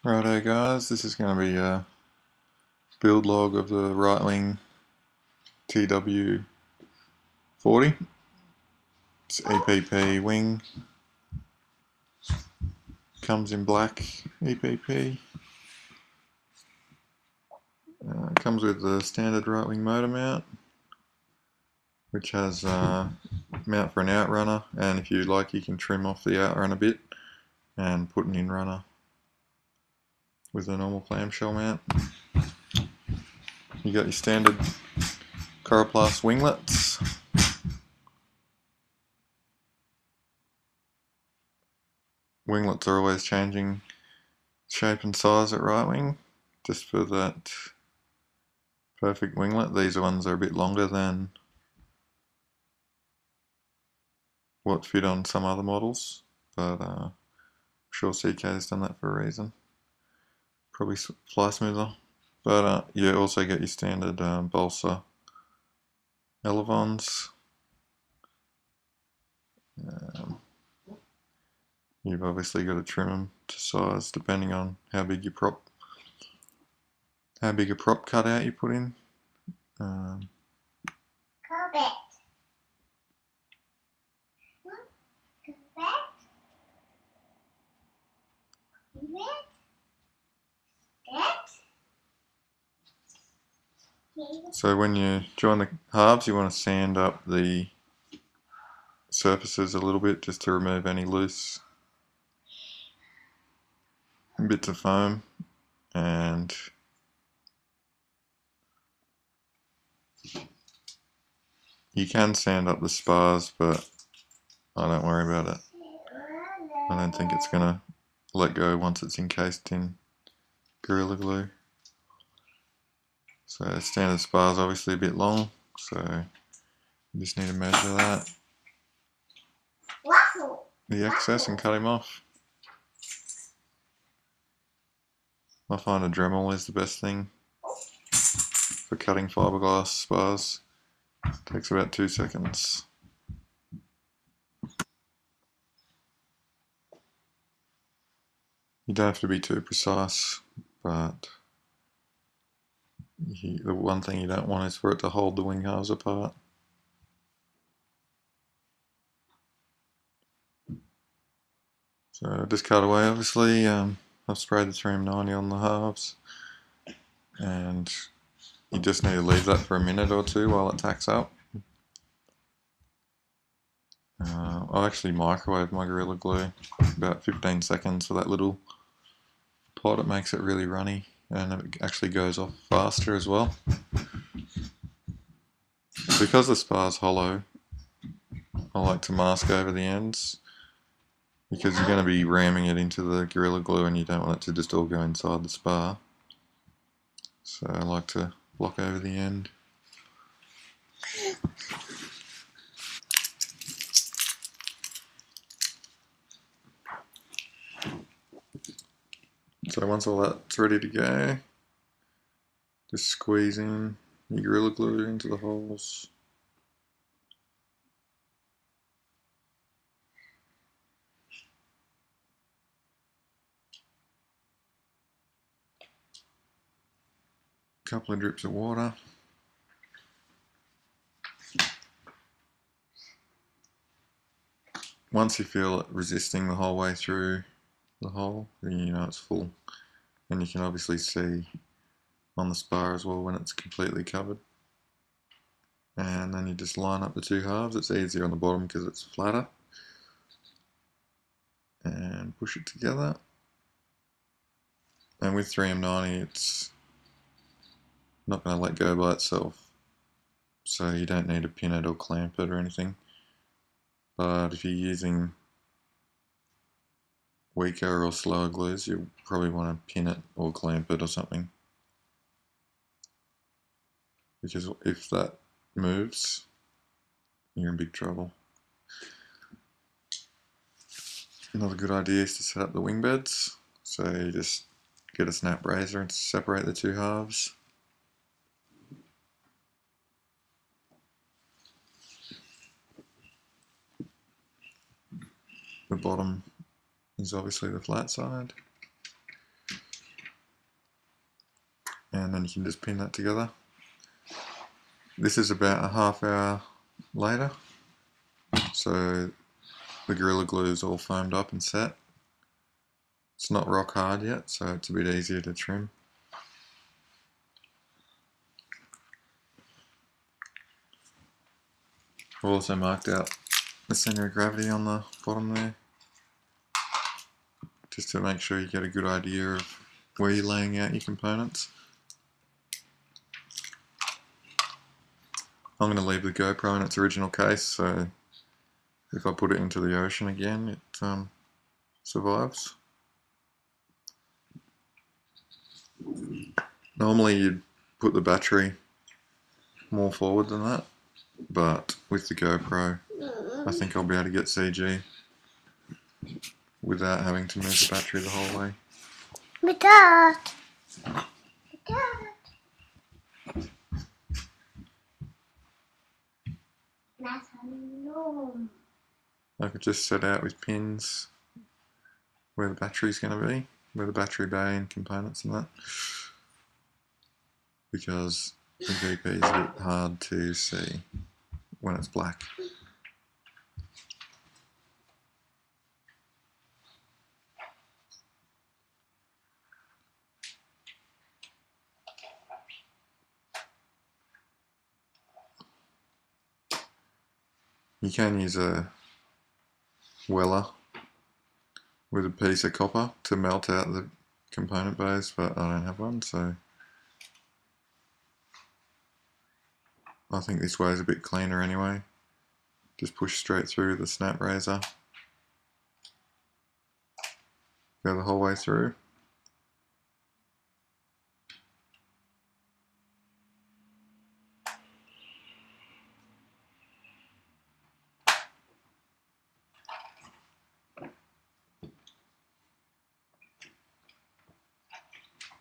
Righto guys, this is going to be a build log of the Ritewing TW40. It's EPP wing, comes in black EPP. Comes with the standard Ritewing motor mount, which has a mount for an outrunner, and if you like you can trim off the outrunner bit and put an in-runner with a normal clamshell mount. You got your standard Coroplast winglets. Winglets are always changing shape and size at Ritewing, just for that perfect winglet. These ones are a bit longer than what fit on some other models, but I'm sure CK's done that for a reason. Probably fly smoother. But you also get your standard balsa elevons. You've obviously got to trim them to size depending on how big a prop cutout you put in. So when you join the halves, you want to sand up the surfaces a little bit just to remove any loose bits of foam, and you can sand up the spars, but I don't worry about it. I don't think it's going to let go once it's encased in Gorilla Glue. So standard spars obviously a bit long, so you just need to measure that, the excess, and cut him off. I find a Dremel is the best thing for cutting fiberglass spars. It takes about 2 seconds. You don't have to be too precise, but the one thing you don't want is for it to hold the wing halves apart. So just cut away, obviously. I've sprayed the 3M90 on the halves, and you just need to leave that for a minute or two while it tacks up. I actually microwave my Gorilla Glue about 15 seconds for that little pot. It makes it really runny, and it actually goes off faster as well. Because the spar's hollow, I like to mask over the ends, because you're going to be ramming it into the Gorilla Glue and you don't want it to just all go inside the spar. So I like to block over the end. So once all that's ready to go, just squeeze in your Gorilla Glue into the holes. A couple of drips of water. Once you feel it resisting the whole way through the hole, then you know it's full. And you can obviously see on the spar as well when it's completely covered. And then you just line up the two halves. It's easier on the bottom because it's flatter. And push it together. And with 3M90 it's not going to let go by itself, so you don't need to pin it or clamp it or anything. But if you're using weaker or slower glues, you'll probably want to pin it or clamp it or something, because if that moves, you're in big trouble. Another good idea is to set up the wing beds. So you just get a snap razor and separate the two halves. The bottom is obviously the flat side. and then you can just pin that together. This is about a half hour later, so the Gorilla Glue is all foamed up and set. It's not rock hard yet, so it's a bit easier to trim. I've also marked out the centre of gravity on the bottom there, just to make sure you get a good idea of where you're laying out your components. I'm going to leave the GoPro in its original case, so if I put it into the ocean again, it survives. Normally you'd put the battery more forward than that, but with the GoPro I think I'll be able to get CG without having to move the battery the whole way. I could just set out with pins where the battery's going to be, where the battery bay and components and that, because the VP is a bit hard to see when it's black. You can use a weller with a piece of copper to melt out the component bays, but I don't have one, so I think this way is a bit cleaner anyway. Just push straight through the snap razor, go the whole way through.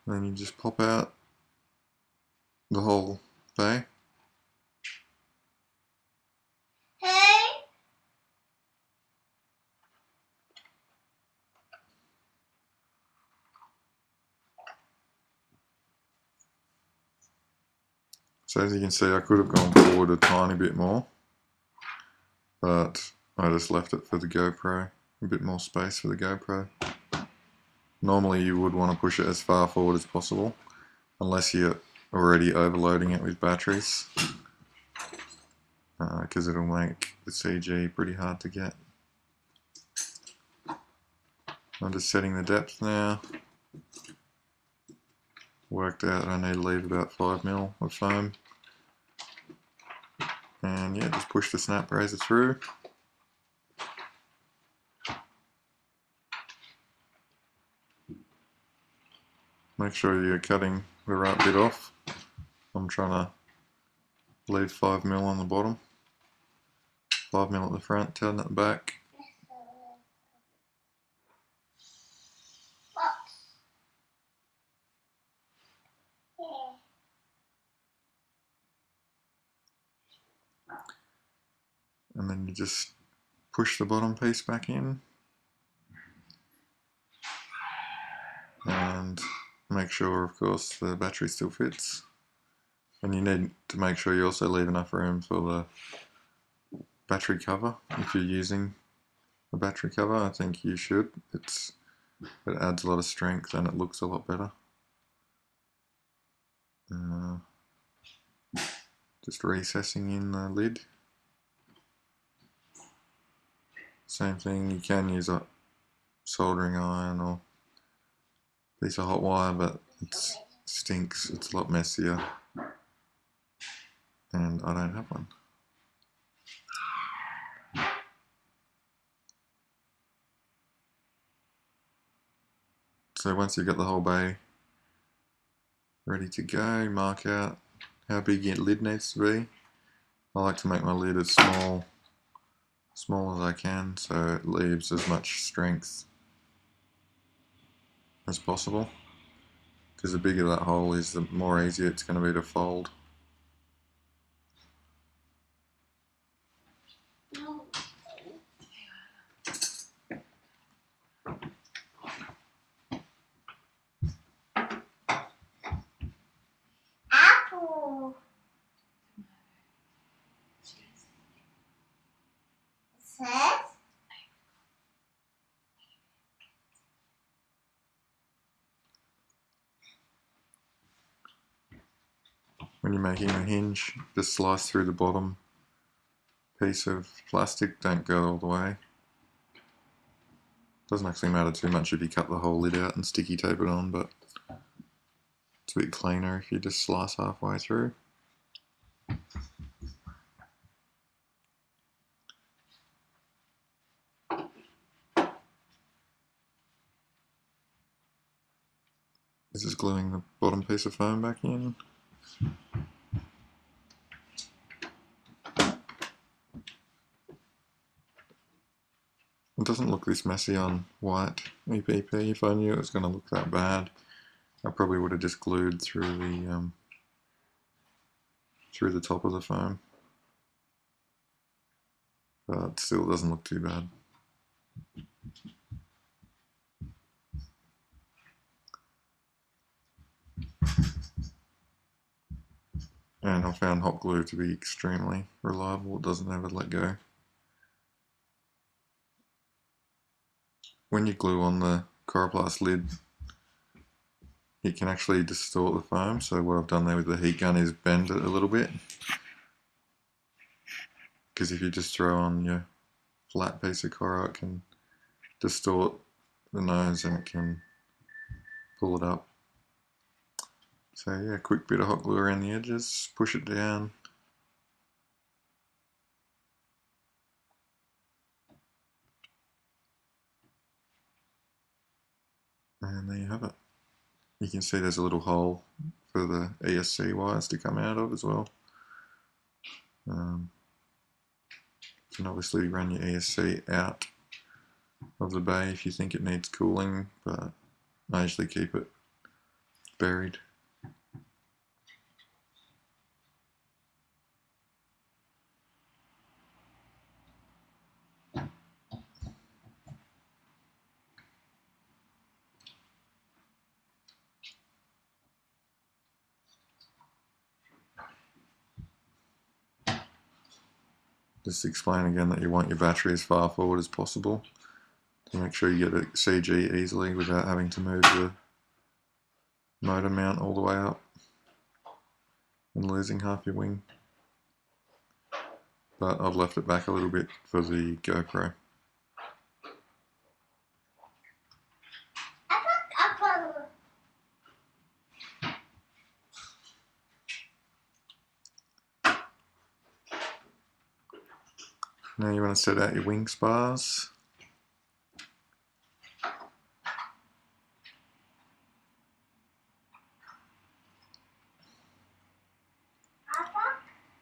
Then you just pop out the whole bay. So as you can see, I could have gone forward a tiny bit more, but I just left it for the GoPro, a bit more space for the GoPro. Normally you would want to push it as far forward as possible, unless you're already overloading it with batteries, because it'll make the CG pretty hard to get. I'm just setting the depth now. Worked out that I need to leave about 5mm of foam. And yeah, just push the snap razor through. Make sure you're cutting the right bit off. I'm trying to leave 5mm on the bottom, 5mm at the front, 10 at the back. And then you just push the bottom piece back in and make sure, of course, the battery still fits. And you need to make sure you also leave enough room for the battery cover. If you're using a battery cover, I think you should. It adds a lot of strength and it looks a lot better. Just recessing in the lid. Same thing, you can use a soldering iron or piece of hot wire, but it stinks, it's a lot messier, and I don't have one. So once you've got the whole bay ready to go, mark out how big your lid needs to be. I like to make my lid as small as I can, so it leaves as much strength as possible, because the bigger that hole is, the more easier it's going to be to fold. when you're making a hinge, just slice through the bottom piece of plastic, don't go all the way. Doesn't actually matter too much if you cut the whole lid out and sticky tape it on, but it's a bit cleaner if you just slice halfway through. This is gluing the bottom piece of foam back in. It doesn't look this messy on white EPP. If I knew it was going to look that bad, I probably would have just glued through the top of the foam. But it still doesn't look too bad. And I found hot glue to be extremely reliable. It doesn't ever let go. When you glue on the Coroplast lid, it can actually distort the foam. So what I've done there with the heat gun is bend it a little bit. Because if you just throw on your flat piece of Coro, it can distort the nose and it can pull it up. So yeah, quick bit of hot glue around the edges, push it down. And there you have it. You can see there's a little hole for the ESC wires to come out of as well. You can obviously run your ESC out of the bay if you think it needs cooling, but I usually keep it buried. Just explain again that you want your battery as far forward as possible to make sure you get a CG easily without having to move the motor mount all the way up and losing half your wing. But I've left it back a little bit for the GoPro. Now you want to set out your wing spars.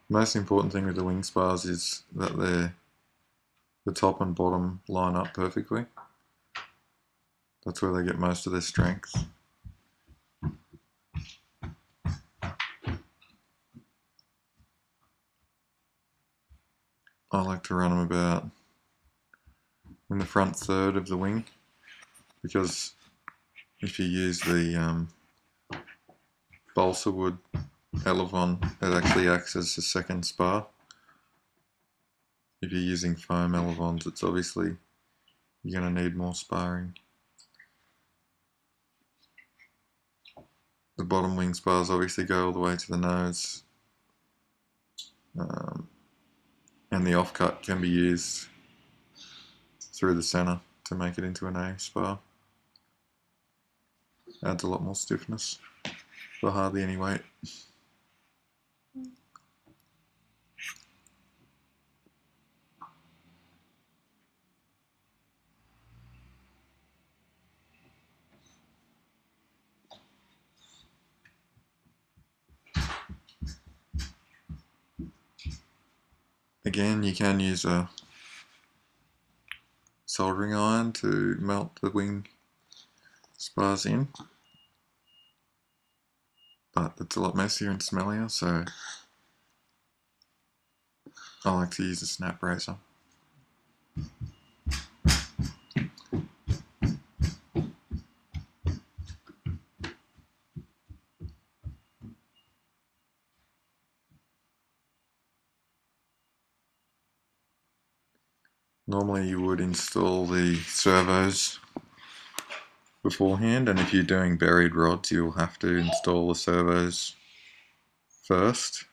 Most important thing with the wing spars is that the top and bottom line up perfectly. That's where they get most of their strength. I like to run them about in the front third of the wing, because if you use the balsa wood elevon, it actually acts as a second spar. If you're using foam elevons, it's obviously you're going to need more sparring. The bottom wing spars obviously go all the way to the nose, and the offcut can be used through the center to make it into an A spar. Adds a lot more stiffness for hardly any weight. Again, you can use a soldering iron to melt the wing spars in, but it's a lot messier and smellier, so I like to use a snap razor. Normally you would install the servos beforehand, and if you're doing buried rods, you'll have to install the servos first,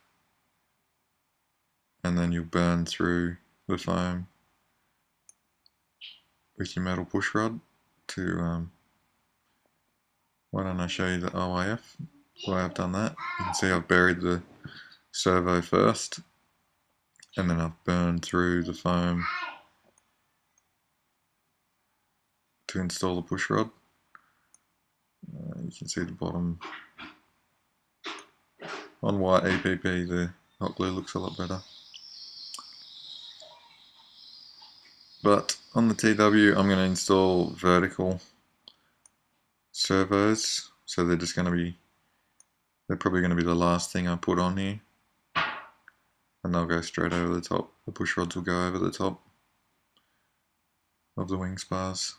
and then you'll burn through the foam with your metal push rod to, why don't I show you the OIF, why I've done that. You can see I've buried the servo first, and then I've burned through the foam to install the push rod. You can see the bottom. On white EPP, the hot glue looks a lot better. But on the TW, I'm going to install vertical servos, so they're probably going to be the last thing I put on here, and they'll go straight over the top. The push rods will go over the top of the wing spars.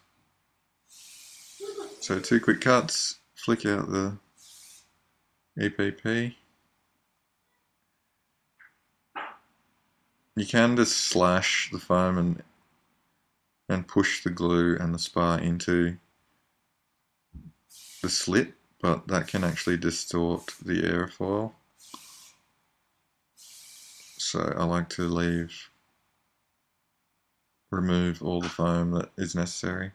So 2 quick cuts, flick out the EPP. You can just slash the foam and push the glue and the spar into the slit, but that can actually distort the airfoil. So I like to remove all the foam that is necessary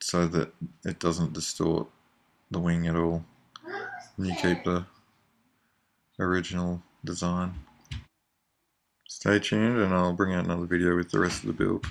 so that it doesn't distort the wing at all, and you keep the original design. Stay tuned and I'll bring out another video with the rest of the build.